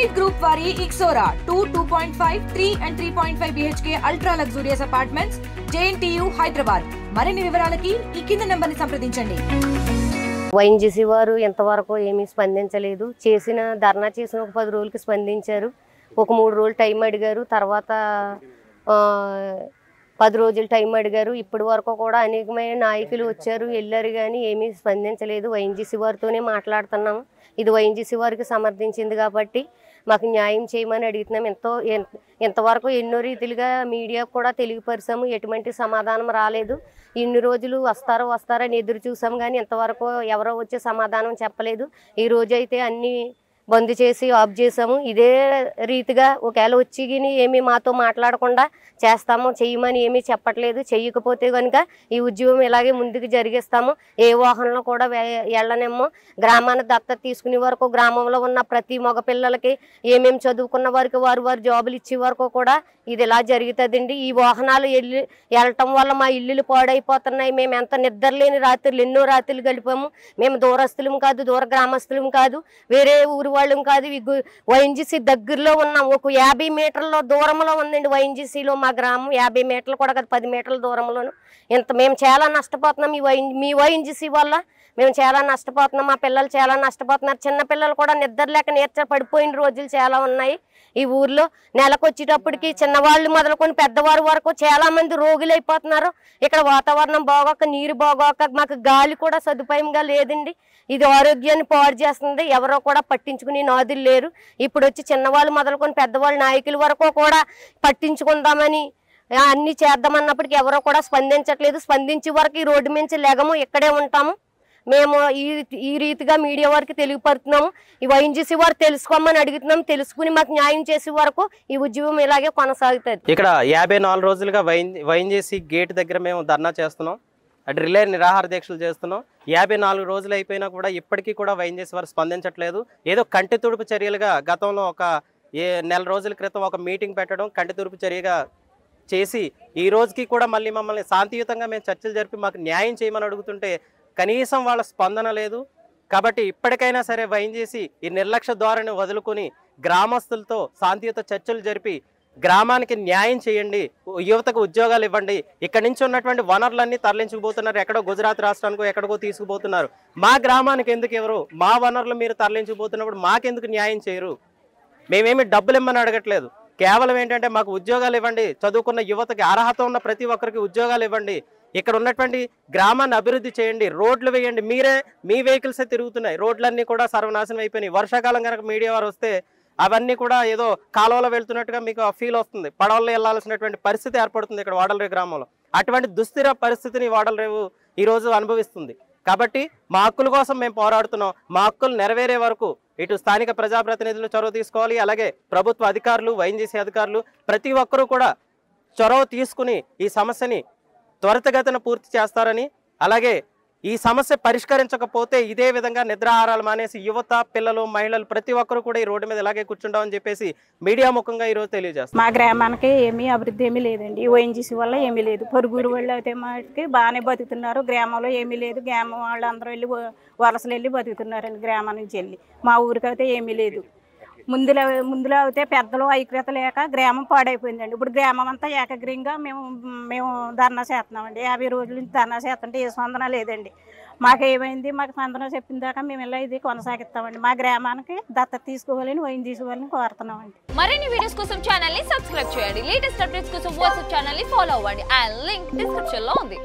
Elite Group వారి Ixora 2.5, 3 and 3.5 BHK ultra luxurious apartments JNTU Hyderabad. మరిన్ని వివరాలకి ఈ కింద నంబర్ని సంప్రదించండి. వైఎన్జీసీ వారు ఎంతవరకు ఏమీ స్పందించలేదు. ధర్నా చేసిన ఒక 10 రోజులకి స్పందించారు. ఒక 3 రోజులు టైం అడిగారు. తర్వాత 10 రోజులు టైం అడిగారు. ఇప్పటి వరకు కూడా అనేకమైన నాయకులు వచ్చారు వెళ్ళారు కానీ ఏమీ స్పందించలేదు. వైఎన్జీసీ వారితోనే మాట్లాడుతున్నాము. ఇది వైఎన్జీసీ వారికి సమర్థించింది కాబట్టి మాకు న్యాయం చేయమని అడుగుతున్నాం. ఎంతవరకు ఎన్నో రీతిలుగా మీడియా కూడా తెలియపరిచాము. ఎటువంటి సమాధానం రాలేదు. ఇన్ని రోజులు వస్తారని ఎదురు చూసాము కానీ ఎంతవరకు ఎవరో వచ్చే సమాధానం చెప్పలేదు. ఈ రోజైతే అన్నీ బంద్ చేసి ఆఫ్ చేసాము. ఇదే రీతిగా ఒకవేళ వచ్చి ఏమీ మాతో మాట్లాడకుండా చేస్తాము చెయ్యమని ఏమీ చెప్పట్లేదు. చెయ్యకపోతే కనుక ఈ ఉద్యమం ఇలాగే ముందుకు జరిగిస్తాము. ఏ వాహనంలో కూడా వెళ్ళనేమో. గ్రామాన్ని దత్తత తీసుకునే వరకు గ్రామంలో ఉన్న ప్రతి మగ పిల్లలకి ఏమేమి చదువుకున్న వారికి వారు జాబులు ఇచ్చే వరకు కూడా ఇది ఇలా జరుగుతుందండి. ఈ వాహనాలు వెళ్ళటం వల్ల మా ఇల్లులు పాడైపోతున్నాయి. మేము ఎంత నిద్రలేని రాత్రులు ఎన్నో రాత్రులు గడిపాము. మేము దూరస్తులం కాదు, దూర గ్రామస్తులం కాదు, వేరే ఊరు వాళ్ళం కాదు. వైఎన్జీసీ దగ్గరలో ఉన్నాం. ఒక 50 మీటర్ల దూరంలో ఉందండి వైఎన్జీసీలో మా గ్రామం. 50 మీటర్లు కూడా కాదు, 10 మీటర్ల దూరంలోను. మేము చాలా నష్టపోతున్నాం. మీ వైఎన్జీసీ వల్ల మేము చాలా నష్టపోతున్నాం. మా పిల్లలు చాలా నష్టపోతున్నారు. చిన్న పిల్లలు కూడా నిద్ర లేక పడిపోయిన రోజులు చాలా ఉన్నాయి. ఈ ఊర్లో నెలకు వచ్చేటప్పటికి చిన్నవాళ్ళు మొదలుకొని పెద్దవారు వరకు చాలా మంది రోగులు అయిపోతున్నారు. ఇక్కడ వాతావరణం బాగోక, నీరు బాగోక, మాకు గాలి కూడా సదుపాయంగా లేదండి. ఇది ఆరోగ్యాన్ని పాడు చేస్తుంది. ఎవరో కూడా పట్టించుకునే నాదులు లేరు. ఇప్పుడు వచ్చి చిన్నవాళ్ళు మొదలుకొని పెద్దవాళ్ళు నాయకుల వరకు కూడా పట్టించుకుందామని అన్ని చేద్దామన్నప్పటికీ ఎవరో కూడా స్పందించట్లేదు. స్పందించే వరకు ఈ రోడ్డు మించి లెగము, ఇక్కడే ఉంటాము. మేము ఈ రీతిగా మీడియా వారికి తెలియపరుతున్నాము. ఈ వైఎన్జీసీ వారు తెలుసుకోమని అడుగుతున్నాం. తెలుసుకుని మాకు న్యాయం చేసే వరకు ఈ ఉద్యమం ఇలాగే కొనసాగుతుంది. ఇక్కడ 54 రోజులుగా వైఎన్జీసీ గేట్ దగ్గర మేము ధర్నా చేస్తున్నాం. అటు రిలే నిరాహార దీక్షలు చేస్తున్నాం. 54 రోజులు అయిపోయినా కూడా ఇప్పటికీ కూడా వైఎన్జీసీ వారు స్పందించట్లేదు. ఏదో కంటి తుడుపు చర్యలుగా గతంలో ఒక నెల రోజుల క్రితం ఒక మీటింగ్ పెట్టడం కంటి తుడుపు చర్యగా చేసి ఈ రోజుకి కూడా మళ్ళీ మమ్మల్ని శాంతియుతంగా మేము చర్చలు జరిపి మాకు న్యాయం చేయమని అడుగుతుంటే కనీసం వాళ్ళ స్పందన లేదు. కాబట్టి ఇప్పటికైనా సరే వైఎన్జీసీ ఈ నిర్లక్ష్య ధోరణిని వదులుకొని గ్రామస్తులతో శాంతియుత చర్చలు జరిపి గ్రామానికి న్యాయం చేయండి, యువతకు ఉద్యోగాలు ఇవ్వండి. ఇక్కడి నుంచి ఉన్నటువంటి వనరులన్నీ తరలించుకుపోతున్నారు. ఎక్కడో గుజరాత్ రాష్ట్రానికో ఎక్కడికో తీసుకుపోతున్నారు. మా గ్రామానికి ఎందుకు ఎవరు? మా వనరులు మీరు తరలించుకుపోతున్నప్పుడు మాకెందుకు న్యాయం చేయరు? మేమేమి డబ్బులు ఇమ్మని అడగట్లేదు. కేవలం ఏంటంటే మాకు ఉద్యోగాలు ఇవ్వండి, చదువుకున్న యువతకి అర్హత ఉన్న ప్రతి ఒక్కరికి ఉద్యోగాలు ఇవ్వండి, ఇక్కడ ఉన్నటువంటి గ్రామాన్ని అభివృద్ధి చేయండి, రోడ్లు వేయండి. మీ వెహికల్సే తిరుగుతున్నాయి. రోడ్లన్నీ కూడా సర్వనాశనం అయిపోయినాయి. వర్షాకాలం కనుక మీడియా వారు వస్తే అవన్నీ కూడా ఏదో కాలువలో వెళ్తున్నట్టుగా మీకు ఫీల్ వస్తుంది. పడవల్లో వెళ్లాల్సినటువంటి పరిస్థితి ఏర్పడుతుంది ఇక్కడ వాడలరేవు గ్రామంలో. అటువంటి దుస్థిర పరిస్థితిని వాడలరేవు ఈరోజు అనుభవిస్తుంది. కాబట్టి మా హక్కుల కోసం మేము పోరాడుతున్నాం. మా హక్కులు నెరవేరే వరకు ఇటు స్థానిక ప్రజాప్రతినిధులు చొరవ తీసుకోవాలి. అలాగే ప్రభుత్వ అధికారులు, వైఎన్జీసీ అధికారులు ప్రతి ఒక్కరూ కూడా చొరవ తీసుకుని ఈ సమస్యని త్వరితగతిన పూర్తి చేస్తారని, అలాగే ఈ సమస్య పరిష్కరించకపోతే ఇదే విధంగా నిద్రాహారాలు మానేసి యువత, పిల్లలు, మహిళలు ప్రతి ఒక్కరు కూడా ఈ రోడ్డు మీద ఇలాగే కూర్చుంటామని చెప్పేసి మీడియా ముఖంగా ఈరోజు తెలియజేస్తాం. మా గ్రామానికి ఏమీ అభివృద్ధి ఏమీ లేదండి. ఈ ఓఎన్జీసీ వల్ల ఏమీ లేదు. పొరుగురు వాళ్ళు అయితే మాటికి బాగానే బతుకుతున్నారు. గ్రామంలో ఏమీ లేదు. గ్రామం వాళ్ళు అందరూ వెళ్ళి వలసలు వెళ్ళి బతుకుతున్నారండి. గ్రామం నుంచి వెళ్ళి మా ఊరికైతే ఏమీ లేదు. ముందులో అయితే పెద్దలు ఐక్యత లేక గ్రామం పాడైపోయిందండి. ఇప్పుడు గ్రామం అంతా ఏకగ్రీయంగా మేము ధర్నా చేస్తున్నామండి. 50 రోజుల నుంచి ధర్నా చేస్తుంటే ఏ స్పందన లేదండి. మాకేమైంది, మాకు స్పందన చెప్పిన దాకా మేము ఇలా ఇది కొనసాగిస్తామండి. మా గ్రామానికి దత్తత తీసుకోవాలని వైఎన్జీసీ వాళ్ళని కోరుతున్నామండి. మరిన్ని వీడియోస్ కోసం ఛానల్ ని సబ్స్క్రైబ్ చేయండి. లేటెస్ట్ అప్డేట్స్ కోసం వాట్సాప్ ఛానల్ ని ఫాలో అవ్వండి. ఆ లింక్ డిస్క్రిప్షన్ లో ఉంది.